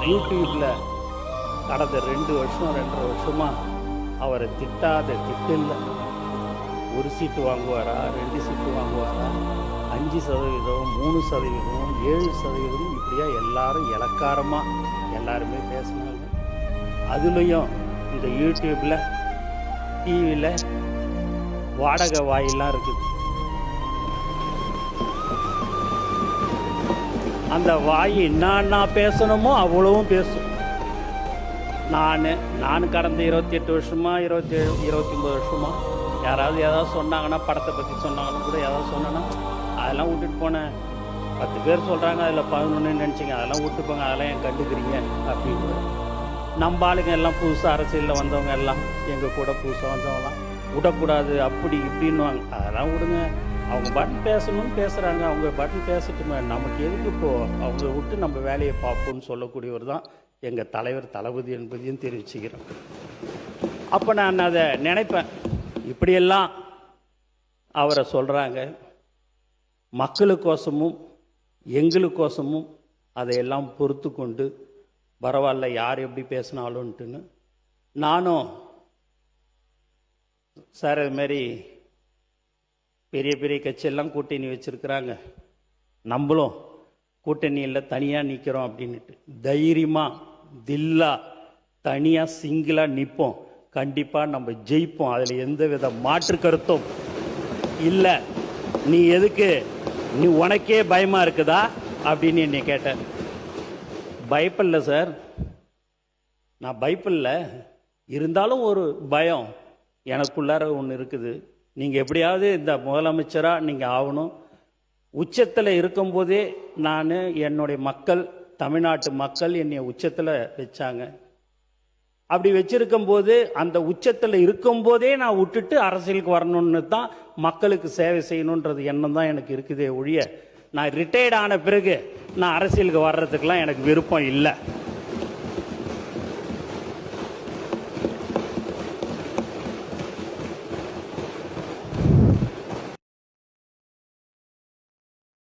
யூடியூப்ல கடந்த 2 வருஷம் 2.5 வருஷமா அவரை திட்டாத திட்டு இல்லை. 1 சீட்டு வாங்குவாரா, 2 சீட்டு வாங்குவாரா, 5%, 3%, 7%, இப்படியா எல்லாரும் இலக்காரமாக எல்லாருமே பேசினாங்க. அதுலேயும் இந்த யூடியூப்பில் டிவியில் வாடகை வாயிலாம் இருக்குது. அந்த வாய் என்னன்னா பேசணுமோ அவ்வளவும் பேசும். நான் கடந்த 28 வருஷமா 29 வருஷமா யாராவது ஏதாவது சொன்னாங்கன்னா, படத்தை பற்றி சொன்னாங்கன்னு கூட ஏதாவது சொன்னேன்னா அதெல்லாம் விட்டுட்டு போனேன். 10 பேர் சொல்கிறாங்க, அதில் 11 நினச்சிங்க, அதெல்லாம் விட்டுப்போங்க, அதெல்லாம் ஏன் கண்டுக்கிறீங்க அப்படின்னு. நம்ம ஆளுங்க எல்லாம் புதுசாக அரசியலில் வந்தவங்க எல்லாம் எங்கள் கூட புதுசாக வந்தவங்களாம் விடக்கூடாது அப்படி இப்படின்னுவாங்க. அதெல்லாம் விடுங்க, அவங்க பட்டன் பேசணும்னு பேசுகிறாங்க, அவங்க பட்டன் பேசட்டுமே, நமக்கு எதுக்கு இப்போது அவங்கள விட்டு நம்ம வேலையை பார்ப்போம்னு சொல்லக்கூடியவர் தான் எங்கள் தலைவர் தளபதி என்பதையும் தெரிவிச்சுக்கிறேன். அப்போ நான் அதை நினைப்பேன், இப்படியெல்லாம் அவரை சொல்கிறாங்க, மக்களுக்கோசமும் எங்களுக்கோசமும் அதையெல்லாம் பொறுத்து கொண்டு பரவாயில்ல யார் எப்படி பேசினாலும்ட்டுன்னு நானும் சார் இதுமாரி பெரிய பெரிய கட்சியெல்லாம் கூட்டணி வச்சுருக்குறாங்க, நம்மளும் கூட்டணியில் தனியாக நிற்கிறோம் அப்படின்ட்டு தைரியமாக தில்லா தனியாக சிங்கிளாக நிற்போம், கண்டிப்பாக நம்ம ஜெயிப்போம், அதில் எந்த வித மாற்று கருத்தும் இல்லை. நீ எதுக்கு, நீ உனக்கே பயமாக இருக்குதா அப்படின்னு என்னை கேட்டேன். பயப்படல சார், நான் பயப்படல, இருந்தாலும் ஒரு பயம் எனக்குள்ளார ஒன்று இருக்குது. நீங்கள் எப்படியாவது இந்த முதலமைச்சராக நீங்கள் ஆகணும். உச்சத்தில் இருக்கும்போதே நான் என்னுடைய மக்கள், தமிழ்நாட்டு மக்கள் என்னை உச்சத்தில் வச்சாங்க. அப்படி வச்சிருக்கும்போது அந்த உச்சத்தில் இருக்கும்போதே நான் விட்டுட்டு அரசியலுக்கு வரணும்னு தான், மக்களுக்கு சேவை செய்யணுன்றது எண்ணம் தான் எனக்கு இருக்குதே ஒழிய, நான் ரிட்டையர்ட் ஆன பிறகு நான் அரசியலுக்கு வர்றதுக்கெலாம் எனக்கு விருப்பம் இல்லை.